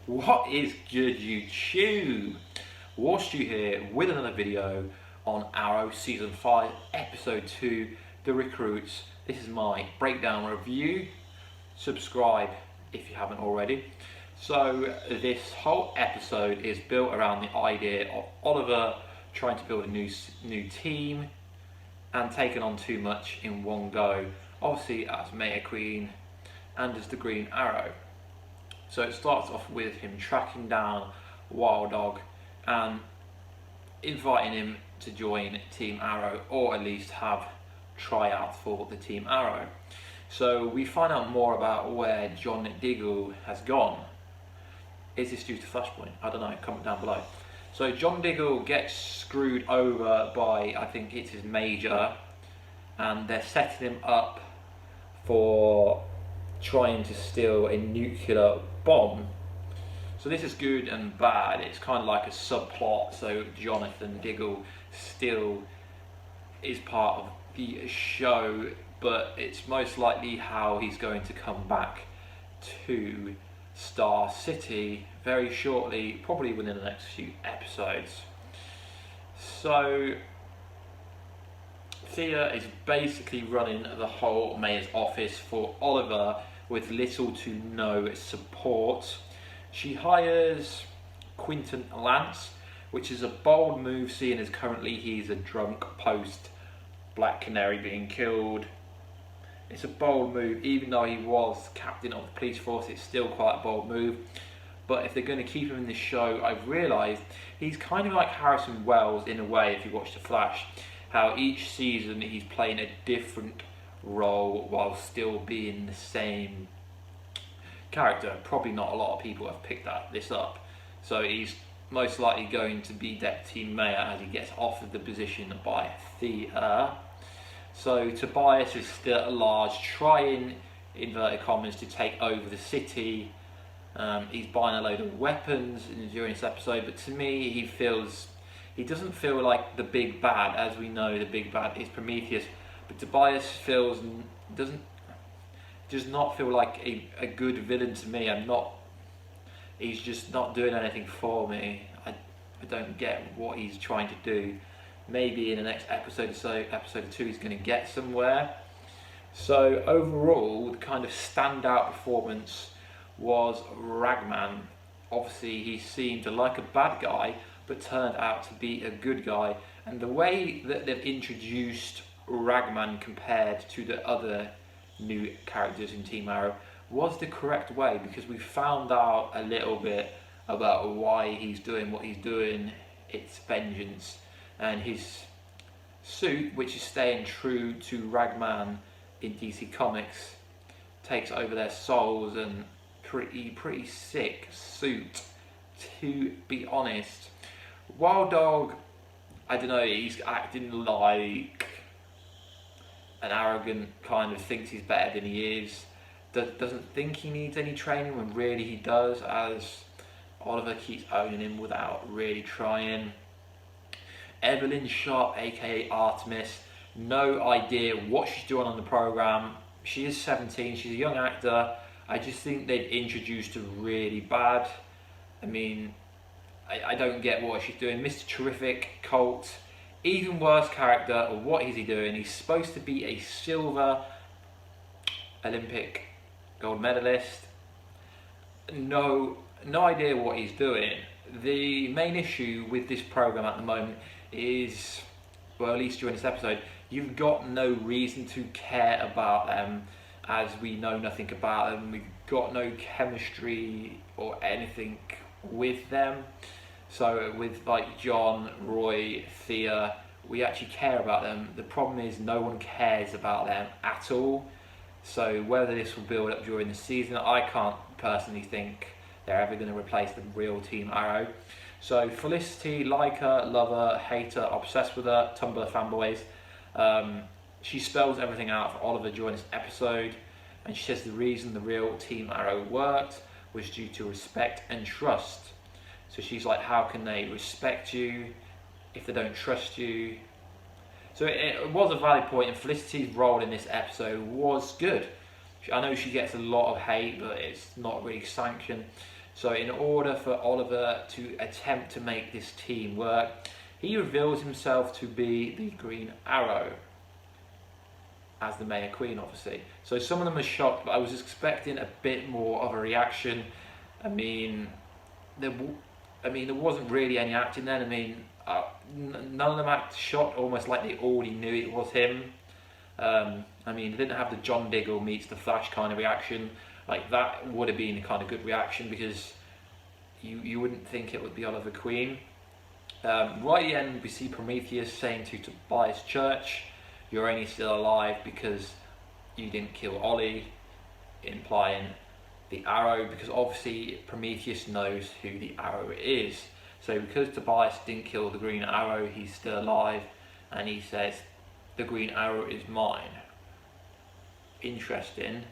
What is good, YouTube? Warstu here with another video on Arrow Season 5 Episode 2, The Recruits. This is my breakdown review. Subscribe if you haven't already. So this whole episode is built around the idea of Oliver trying to build a new team and taking on too much in one go. Obviously as Meta Queen and as the Green Arrow. So it starts off with him tracking down Wild Dog and inviting him to join Team Arrow, or at least have tryouts for the Team Arrow. So we find out more about where John Diggle has gone. Is this due to Flashpoint? I don't know, comment down below. So John Diggle gets screwed over by, I think it's his major, and they're setting him up for trying to steal a nuclear bomb. So this is good and bad. It's kind of like a subplot, so Jonathan Diggle still is part of the show, but it's most likely how he's going to come back to Star City very shortly, probably within the next few episodes. So Thea is basically running the whole mayor's office for Oliver with little to no support. She hires Quinton Lance, which is a bold move seeing as currently he's a drunk post Black Canary being killed. It's a bold move, even though he was captain of the police force, it's still quite a bold move. But if they're going to keep him in this show, I've realised he's kind of like Harrison Wells in a way, if you watch The Flash, how each season he's playing a different role while still being the same character. Probably not a lot of people have picked this up. So he's most likely going to be Deputy Mayor as he gets offered the position by Thea. So Tobias is still at large, trying, inverted commas, to take over the city. He's buying a load of weapons during this episode, but to me he doesn't feel like the big bad. As we know, the big bad is Prometheus, but Tobias does not feel like a good villain to me. He's just not doing anything for me. I don't get what he's trying to do. Maybe in the next episode or so, episode 2, he's going to get somewhere. So overall, the kind of standout performance was Ragman. Obviously he seemed like a bad guy, but turned out to be a good guy. And the way that they've introduced Ragman compared to the other new characters in Team Arrow was the correct way, because we found out a little bit about why he's doing what he's doing. It's vengeance, and his suit, which is staying true to Ragman in DC Comics, takes over their souls, and pretty sick suit, to be honest. Wild Dog, I don't know, he's acting like an arrogant kind of, thinks he's better than he is, doesn't think he needs any training when really he does, as Oliver keeps owning him without really trying. Evelyn Sharp, aka Artemis, no idea what she's doing on the program. She is 17, she's a young actor. I just think they've introduced her really bad. I mean, I don't get what she's doing. Mr. Terrific, Colt, even worse character. What is he doing? He's supposed to be a silver Olympic gold medalist. No idea what he's doing. The main issue with this program at the moment is, well, at least during this episode, you've got no reason to care about them, as we know nothing about them. We've got no chemistry or anything with them. So with like John, Roy, Thea, we actually care about them. The problem is no one cares about them at all. So whether this will build up during the season, I can't personally think they're ever going to replace the real Team Arrow. So Felicity, like her, love her, hate her, obsessed with her, Tumblr fanboys. She spells everything out for Oliver during this episode, and she says the reason the real Team Arrow worked was due to respect and trust. So she's like, how can they respect you if they don't trust you? So it was a valid point, and Felicity's role in this episode was good. I know she gets a lot of hate, but it's not really sanctioned. So in order for Oliver to attempt to make this team work, he reveals himself to be the Green Arrow as the Mayor Queen, obviously. So some of them are shocked, but I was expecting a bit more of a reaction. I mean, there wasn't really any acting then. I mean, none of them acted shocked, almost like they already knew it was him. I mean, they didn't have the John Diggle meets the Flash kind of reaction. Like, that would have been a kind of good reaction, because you wouldn't think it would be Oliver Queen. Right at the end, we see Prometheus saying to Tobias Church, "You're only still alive because you didn't kill Ollie," implying the Arrow, because obviously Prometheus knows who the Arrow is. So because Tobias didn't kill the Green Arrow, he's still alive, and he says, "The Green Arrow is mine." Interesting.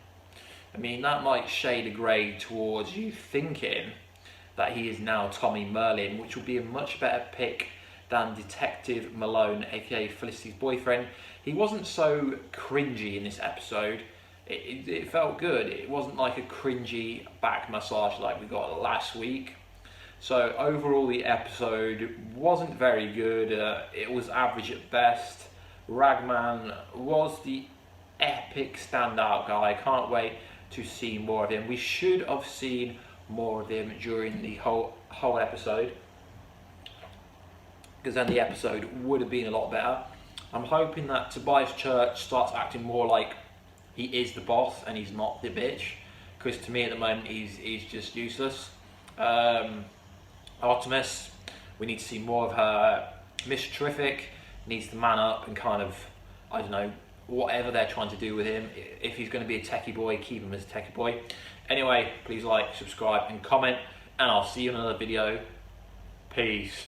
I mean, that might shade a grade towards you thinking that he is now Tommy Merlin, which would be a much better pick than Detective Malone, aka Felicity's boyfriend. He wasn't so cringy in this episode. It felt good. It wasn't like a cringy back massage like we got last week. So overall, the episode wasn't very good. It was average at best. Ragman was the epic standout guy. I can't wait to see more of him. We should have seen more of him during the whole episode, because then the episode would have been a lot better. I'm hoping that Tobias Church starts acting more like he is the boss and he's not the bitch, because to me at the moment he's just useless. Artemis, we need to see more of her. Mr. Terrific needs to man up and kind of, I don't know, whatever they're trying to do with him. If he's going to be a techie boy, keep him as a techie boy. Anyway, please like, subscribe and comment, and I'll see you in another video. Peace.